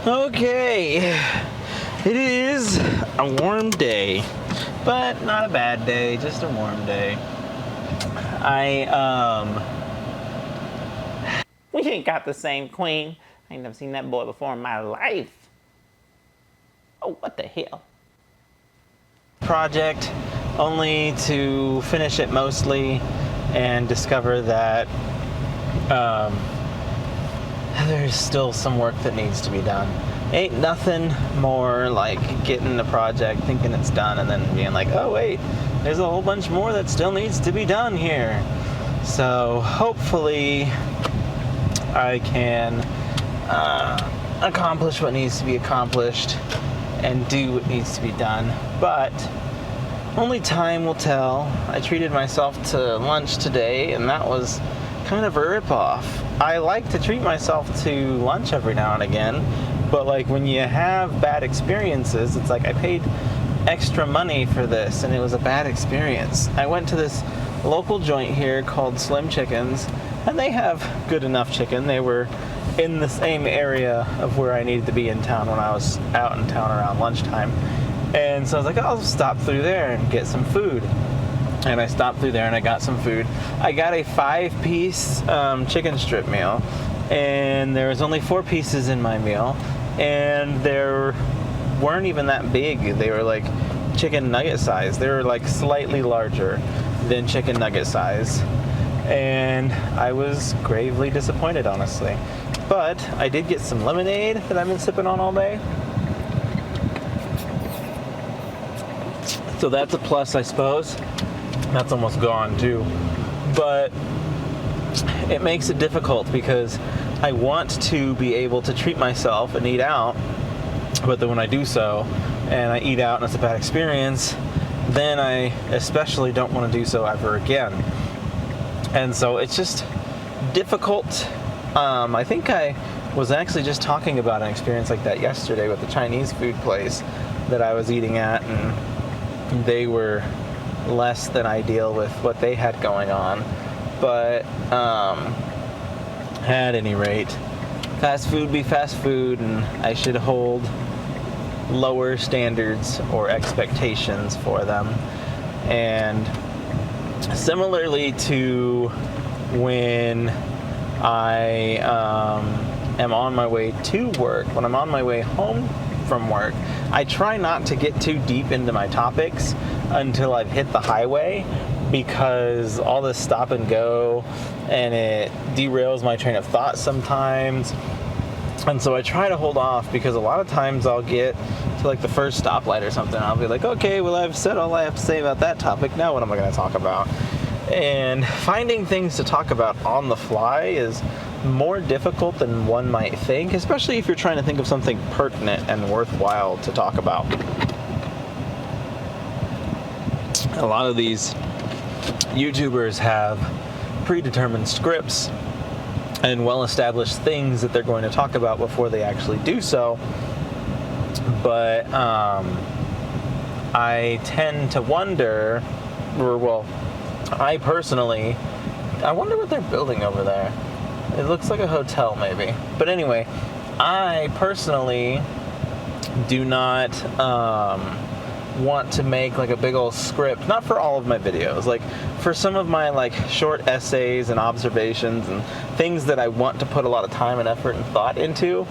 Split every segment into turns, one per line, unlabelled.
Okay, it is a warm day, but not a bad day, just a warm day. We ain't got the same queen. I ain't never seen that boy before in my life. Oh, what the hell? Project, only to finish it mostly and discover that there's still some work that needs to be done. Ain't nothing more like getting the project, thinking it's done, and then being like, oh wait, there's a whole bunch more that still needs to be done here. So hopefully I can accomplish what needs to be accomplished and do what needs to be done. But only time will tell. I treated myself to lunch today, and that was kind of a ripoff. I like to treat myself to lunch every now and again, but like when you have bad experiences, it's like I paid extra money for this and it was a bad experience. I went to this local joint here called Slim Chickens, and they have good enough chicken. They were in the same area of where I needed to be in town when I was out in town around lunchtime. And so I was like, I'll stop through there and get some food. And I stopped through there and I got some food. I got a 5-piece chicken strip meal, and there was only 4 pieces in my meal, and they weren't even that big. They were like chicken nugget size. They were like slightly larger than chicken nugget size, and I was gravely disappointed, honestly. But I did get some lemonade that I've been sipping on all day, so that's a plus, I suppose. That's almost gone too, but it makes it difficult because I want to be able to treat myself and eat out, but then when I do so and I eat out and it's a bad experience, then I especially don't want to do so ever again. And so it's just difficult. I think I was actually just talking about an experience like that yesterday with the Chinese food place that I was eating at, and they were less than ideal with what they had going on. But at any rate, fast food be fast food, and I should hold lower standards or expectations for them. And similarly to when I am on my way to work, when I'm on my way home from work, I try not to get too deep into my topics until I've hit the highway, because all this stop and go and it derails my train of thought sometimes. And so I try to hold off, because a lot of times I'll get to like the first stoplight or something. I'll be like, okay, well, I've said all I have to say about that topic. Now what am I going to talk about? And finding things to talk about on the fly is more difficult than one might think, especially if you're trying to think of something pertinent and worthwhile to talk about. A lot of these YouTubers have predetermined scripts and well-established things that they're going to talk about before they actually do so. But I tend to wonder, I wonder what they're building over there. It looks like a hotel, maybe. But anyway, I personally do not want to make like a big old script, not for all of my videos, like for some of my like short essays and observations and things that I want to put a lot of time and effort and thought into.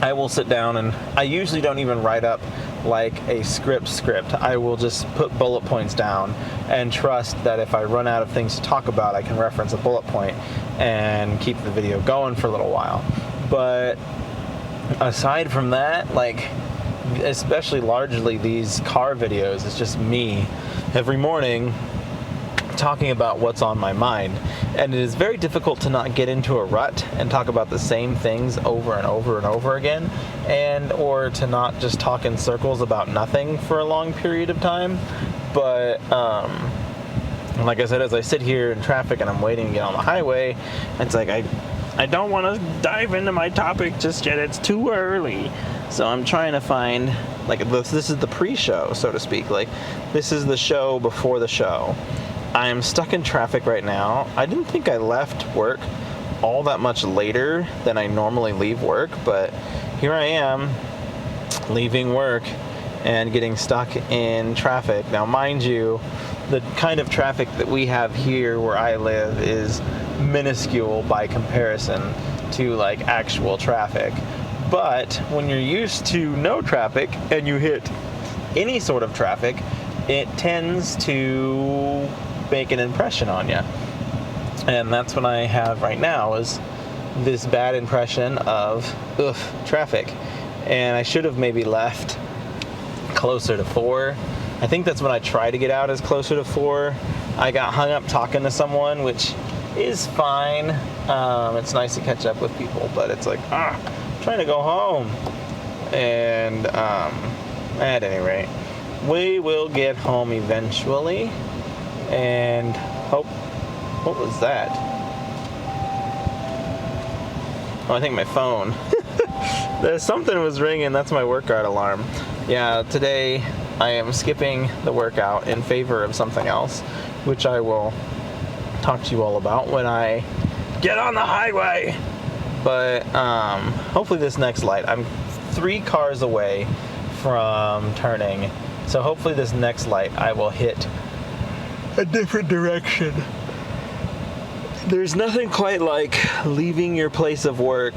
I will sit down, and I usually don't even write up like a script. I will just put bullet points down and trust that if I run out of things to talk about, I can reference a bullet point and keep the video going for a little while. But aside from that, like, especially largely these car videos, it's just me every morning talking about what's on my mind. And it is very difficult to not get into a rut and talk about the same things over and over and over again, and or to not just talk in circles about nothing for a long period of time. But like I said, as I sit here in traffic and I'm waiting to get on the highway, it's like I don't want to dive into my topic just yet. It's too early. So I'm trying to find, like, this is the pre-show, so to speak. Like, this is the show before the show. I am stuck in traffic right now. I didn't think I left work all that much later than I normally leave work, but here I am leaving work and getting stuck in traffic. Now, mind you, the kind of traffic that we have here where I live is minuscule by comparison to like actual traffic. But when you're used to no traffic and you hit any sort of traffic, it tends to make an impression on you. And that's what I have right now, is this bad impression of traffic. And I should have maybe left closer to 4. I think that's when I try to get out, is closer to 4. I got hung up talking to someone, which is fine. It's nice to catch up with people, but it's like, I'm trying to go home. And at any rate, we will get home eventually. And hope. What was that? Oh, I think my phone. Something was ringing. That's my workout alarm. Yeah, today I am skipping the workout in favor of something else, which I will talk to you all about when I get on the highway. But hopefully this next light, I'm 3 cars away from turning, so hopefully this next light I will hit a different direction. There's nothing quite like leaving your place of work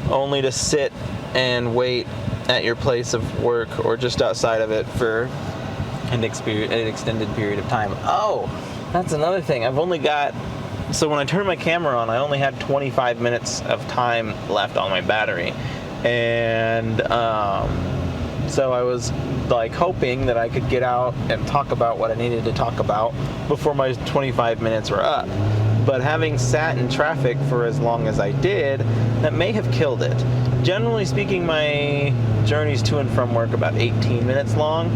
only to sit and wait at your place of work or just outside of it for an extended period of time. Oh, that's another thing. So when I turned my camera on, I only had 25 minutes of time left on my battery. And so I was like hoping that I could get out and talk about what I needed to talk about before my 25 minutes were up. But having sat in traffic for as long as I did, that may have killed it. Generally speaking, my journeys to and from work about 18 minutes long.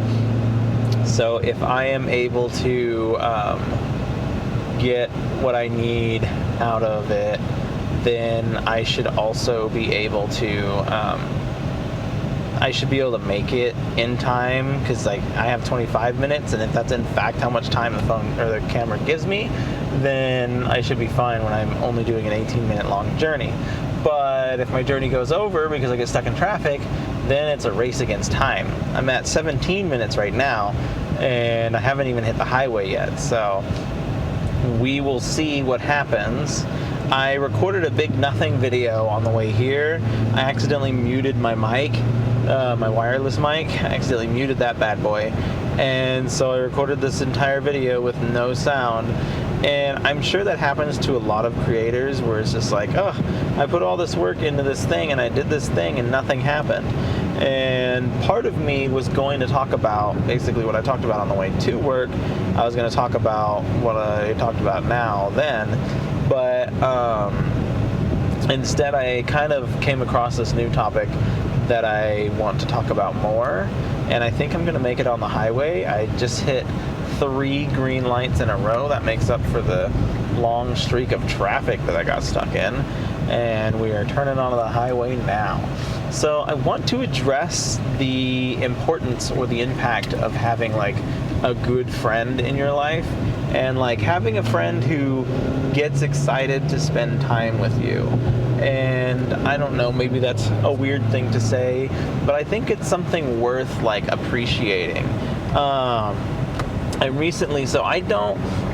So if I am able to get what I need out of it, then I should also be able to make it in time, because like I have 25 minutes, and if that's in fact how much time the phone or the camera gives me, then I should be fine when I'm only doing an 18-minute long journey. But if my journey goes over because I get stuck in traffic, then it's a race against time. I'm at 17 minutes right now, and I haven't even hit the highway yet, so we will see what happens. I recorded a big nothing video on the way here. I accidentally muted my mic, my wireless mic. I accidentally muted that bad boy. And so I recorded this entire video with no sound. And I'm sure that happens to a lot of creators, where it's just like, I put all this work into this thing and I did this thing and nothing happened. And part of me was going to talk about basically what I talked about on the way to work. I was going to talk about what I talked about then. But instead I kind of came across this new topic that I want to talk about more. And I think I'm going to make it on the highway. I just hit 3 green lights in a row. That makes up for the long streak of traffic that I got stuck in. And we are turning onto the highway now. So I want to address the importance or the impact of having like a good friend in your life, and like having a friend who gets excited to spend time with you. And I don't know, maybe that's a weird thing to say, but I think it's something worth like appreciating.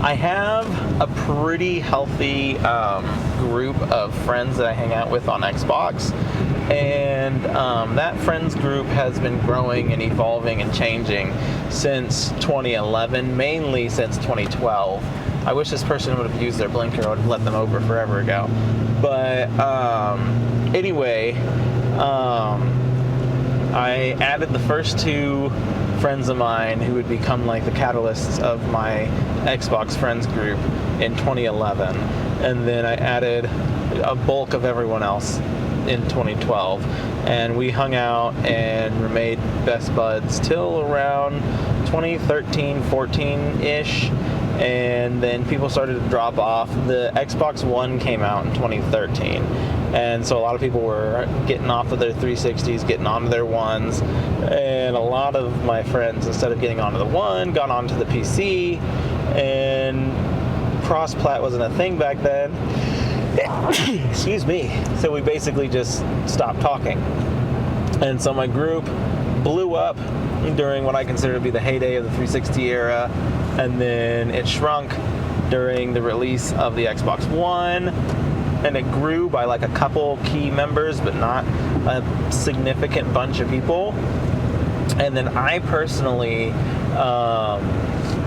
I have a pretty healthy group of friends that I hang out with on Xbox, and that friends group has been growing and evolving and changing since 2011, mainly since 2012. I wish this person would have used their blinker. I would have let them over forever ago. But anyway, I added the first 2 friends of mine who would become like the catalysts of my Xbox friends group in 2011, and then I added a bulk of everyone else in 2012, and we hung out and made best buds till around 2013, 14-ish, and then people started to drop off. The Xbox One came out in 2013, and so a lot of people were getting off of their 360s, getting onto their ones, and a lot of my friends, instead of getting onto the One, got onto the PC, and cross-plat wasn't a thing back then. Excuse me. So we basically just stopped talking. And so my group blew up during what I consider to be the heyday of the 360 era, and then it shrunk during the release of the Xbox One, and it grew by like a couple key members, but not a significant bunch of people. And then I personally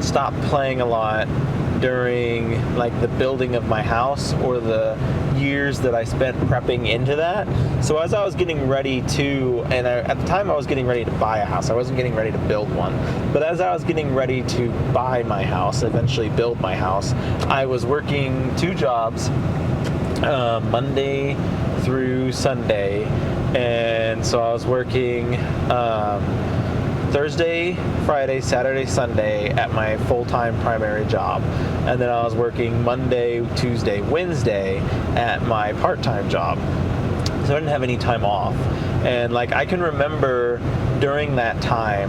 stopped playing a lot during like the building of my house, or the years that I spent prepping into that. So as I was getting ready to, and at the time I was getting ready to buy a house, I wasn't getting ready to build one, but as I was getting ready to buy my house, eventually build my house, I was working 2 jobs, Monday through Sunday. And so I was working Thursday, Friday, Saturday, Sunday at my full-time primary job. And then I was working Monday, Tuesday, Wednesday at my part-time job. So I didn't have any time off. And like I can remember during that time,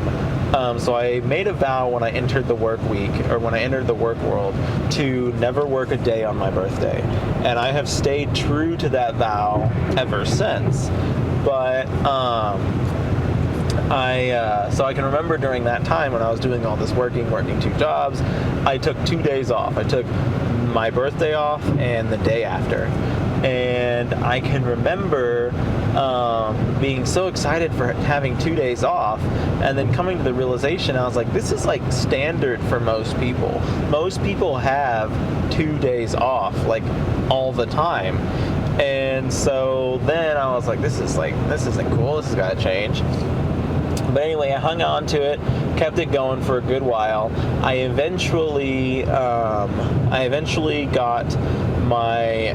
so I made a vow when I entered the work week, or when I entered the work world, to never work a day on my birthday. And I have stayed true to that vow ever since. But so I can remember during that time when I was doing all this working 2 jobs, I took 2 days off. I took my birthday off and the day after. And I can remember being so excited for having 2 days off, and then coming to the realization, I was like, this is like standard for most people. Most people have 2 days off, like all the time. And so then I was like, this isn't cool, this has got to change. But anyway, I hung on to it, kept it going for a good while. I eventually got my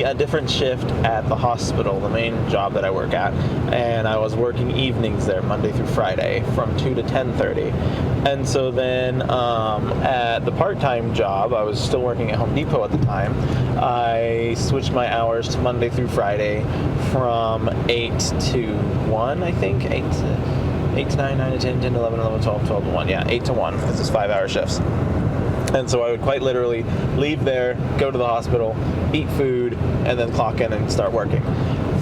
a different shift at the hospital, the main job that I work at, and I was working evenings there, Monday through Friday, from 2 to 10:30. And so then at the part-time job, I was still working at Home Depot at the time. I switched my hours to Monday through Friday from 8 to 1, I think. 8 to 9, 9 to 10, 10 to 11, 11 to 12, 12 to 1. Yeah, 8 to 1. This is 5-hour shifts. And so I would quite literally leave there, go to the hospital, eat food, and then clock in and start working.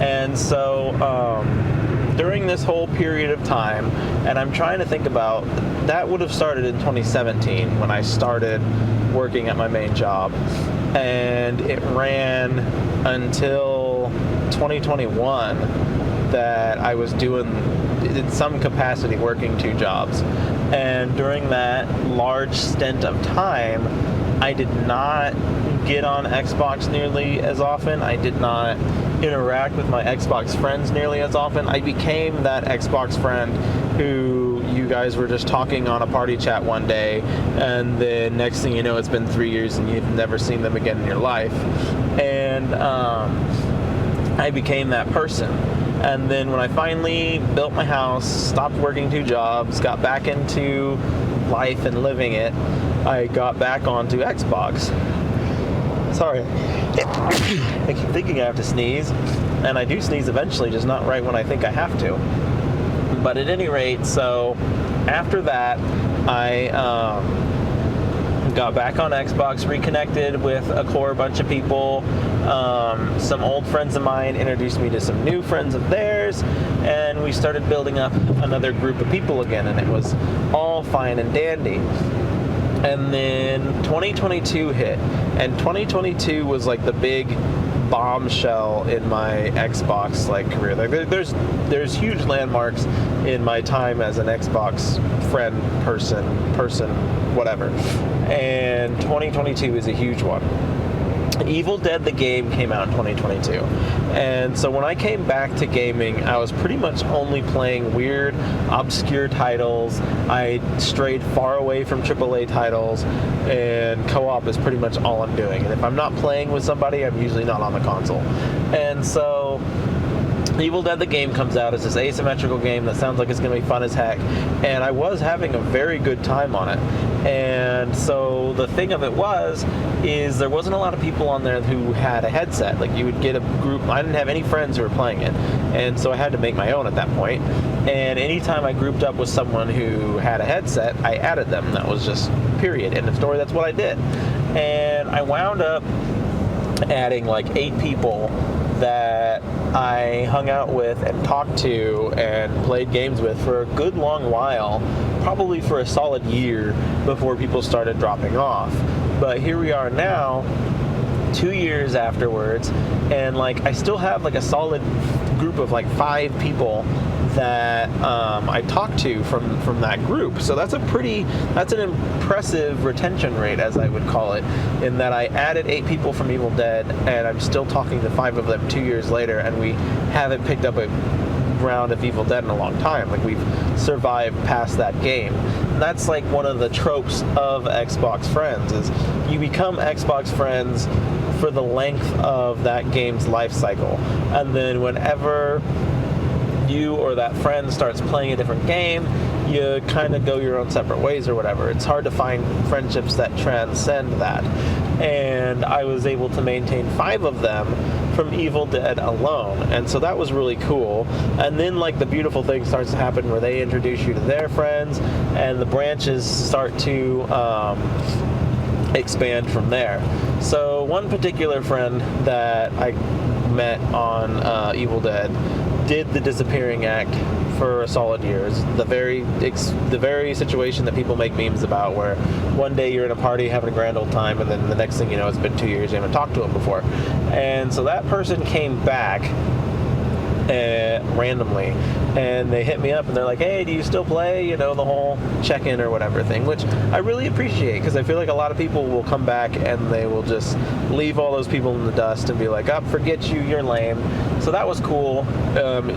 And so during this whole period of time, and I'm trying to think about, that would have started in 2017 when I started working at my main job. And it ran until 2021 that I was doing, in some capacity, working 2 jobs. And during that large stint of time, I did not get on Xbox nearly as often. I did not interact with my Xbox friends nearly as often. I became that Xbox friend who you guys were just talking on a party chat one day, and the next thing you know, it's been 3 years and you've never seen them again in your life. And I became that person. And then when I finally built my house, stopped working 2 jobs, got back into life and living it, I got back onto Xbox. Sorry. I keep thinking I have to sneeze, and I do sneeze eventually, just not right when I think I have to. But at any rate, so after that, I got back on Xbox, reconnected with a core bunch of people. Some old friends of mine introduced me to some new friends of theirs, and we started building up another group of people again, and it was all fine and dandy. And then 2022 hit, and 2022 was like the big bombshell in my Xbox career. Like there's huge landmarks in my time as an Xbox friend, person, whatever. And 2022 is a huge one. Evil Dead the game came out in 2022. And so when I came back to gaming, I was pretty much only playing weird, obscure titles. I strayed far away from AAA titles, and co-op is pretty much all I'm doing. And if I'm not playing with somebody, I'm usually not on the console. And so Evil Dead the game comes out. It's this asymmetrical game that sounds like it's going to be fun as heck, and I was having a very good time on it. And so the thing of it is there wasn't a lot of people on there who had a headset. Like, you would get a group. I didn't have any friends who were playing it, and so I had to make my own at that point. And anytime I grouped up with someone who had a headset, I added them. That was just period, end of story. That's what I did. And I wound up adding like 8 people that I hung out with and talked to and played games with for a good long while, probably for a solid year before people started dropping off. But here we are now, 2 years afterwards, and like I still have like a solid group of like 5 people that I talked to from that group. So that's an impressive retention rate, as I would call it, in that I added 8 people from Evil Dead, and I'm still talking to 5 of them 2 years later, and we haven't picked up a round of Evil Dead in a long time. Like, we've survived past that game. And that's like one of the tropes of Xbox Friends, is you become Xbox Friends for the length of that game's life cycle. And then whenever you or that friend starts playing a different game, you kind of go your own separate ways or whatever. It's hard to find friendships that transcend that. And I was able to maintain 5 of them from Evil Dead alone. And so that was really cool. And then like the beautiful thing starts to happen where they introduce you to their friends, and the branches start to expand from there. So one particular friend that I met on Evil Dead did the disappearing act for a solid year. The very situation that people make memes about, where one day you're in a party having a grand old time, and then the next thing you know, it's been 2 years, you haven't talked to him before. And so that person came back randomly, and they hit me up and they're like, hey, do you still play, the whole check-in or whatever thing, which I really appreciate, because I feel like a lot of people will come back and they will just leave all those people in the dust and be like, oh, forget you, you're lame. So that was cool.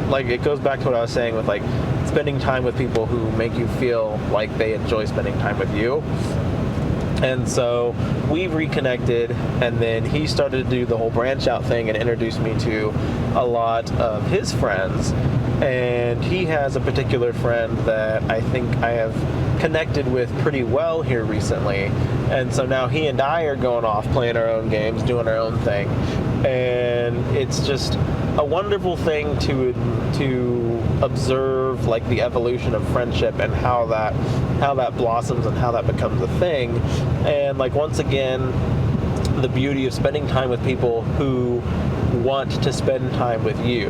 Like, it goes back to what I was saying with like spending time with people who make you feel like they enjoy spending time with you. And so we reconnected, and then he started to do the whole branch out thing and introduced me to a lot of his friends. And he has a particular friend that I think I have connected with pretty well here recently. And so now he and I are going off playing our own games, doing our own thing. And it's just a wonderful thing to observe, like, the evolution of friendship and how that blossoms and how that becomes a thing. And like, once again, the beauty of spending time with people who want to spend time with you.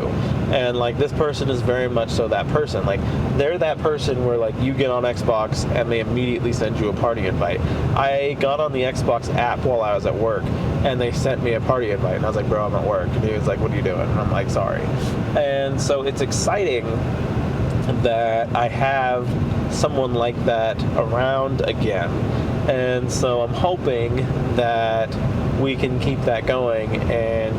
And like, this person is very much so that person. Like, they're that person where like you get on Xbox and they immediately send you a party invite. I got on the Xbox app while I was at work, and they sent me a party invite, and I was like, bro, I'm at work. And he was like, what are you doing? And I'm like, sorry. And so it's exciting that I have someone like that around again. And so I'm hoping that we can keep that going and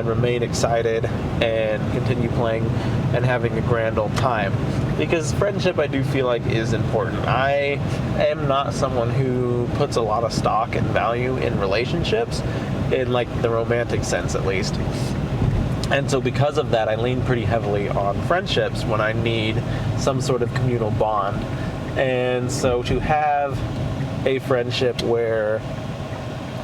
remain excited and continue playing and having a grand old time. Because friendship, I do feel like, is important. I am not someone who puts a lot of stock and value in relationships, in like the romantic sense at least. And so because of that, I lean pretty heavily on friendships when I need some sort of communal bond. And so to have a friendship where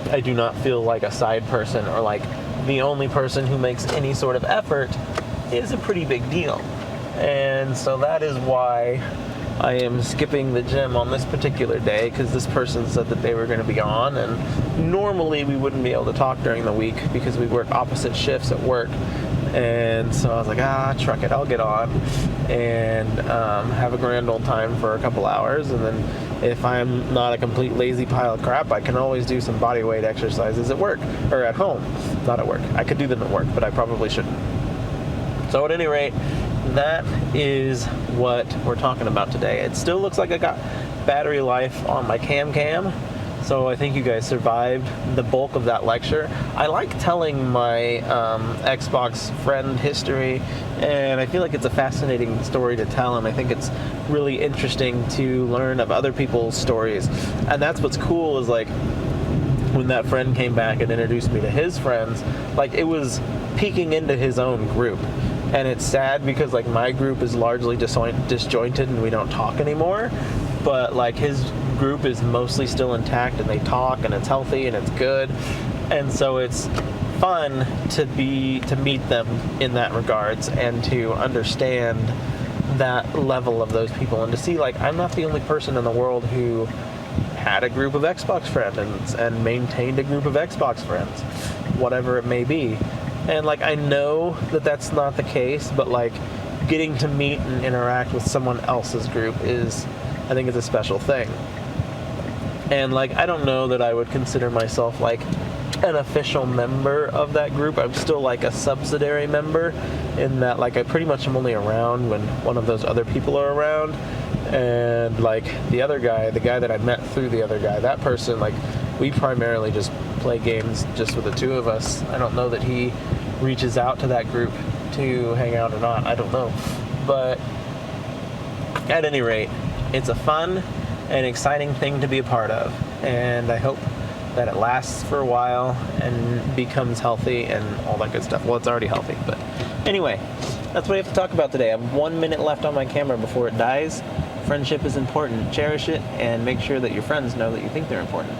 I do not feel like a side person or like the only person who makes any sort of effort is a pretty big deal. And so that is why I am skipping the gym on this particular day, because this person said that they were going to be on, and normally we wouldn't be able to talk during the week because we work opposite shifts at work. And so I was like, truck it, I'll get on and have a grand old time for a couple hours. And then if I'm not a complete lazy pile of crap, I can always do some body weight exercises at work, or at home, not at work. I could do them at work, but I probably shouldn't. So at any rate, that is what we're talking about today. It still looks like I got battery life on my cam. So I think you guys survived the bulk of that lecture. I like telling my Xbox friend history, and I feel like it's a fascinating story to tell, and I think it's really interesting to learn of other people's stories. And that's what's cool, is like, when that friend came back and introduced me to his friends, like, it was peeking into his own group. And it's sad because like my group is largely disjointed and we don't talk anymore, but like his group is mostly still intact, and they talk, and it's healthy and it's good. And so it's fun to meet them in that regards, and to understand that level of those people, and to see like I'm not the only person in the world who had a group of Xbox friends and maintained a group of Xbox friends, whatever it may be. And like I know that that's not the case, but like getting to meet and interact with someone else's group is, I think, it's a special thing. And like I don't know that I would consider myself like an official member of that group. I'm still like a subsidiary member in that like I pretty much am only around when one of those other people are around. And like the other guy, the guy that I met through the other guy, that person, like we primarily just play games just with the two of us. I don't know that he reaches out to that group to hang out or not. I don't know. But at any rate, it's a fun and exciting thing to be a part of. And I hope that it lasts for a while and becomes healthy and all that good stuff. Well, it's already healthy, but anyway, that's what we have to talk about today. I have 1 minute left on my camera before it dies. Friendship is important. Cherish it and make sure that your friends know that you think they're important.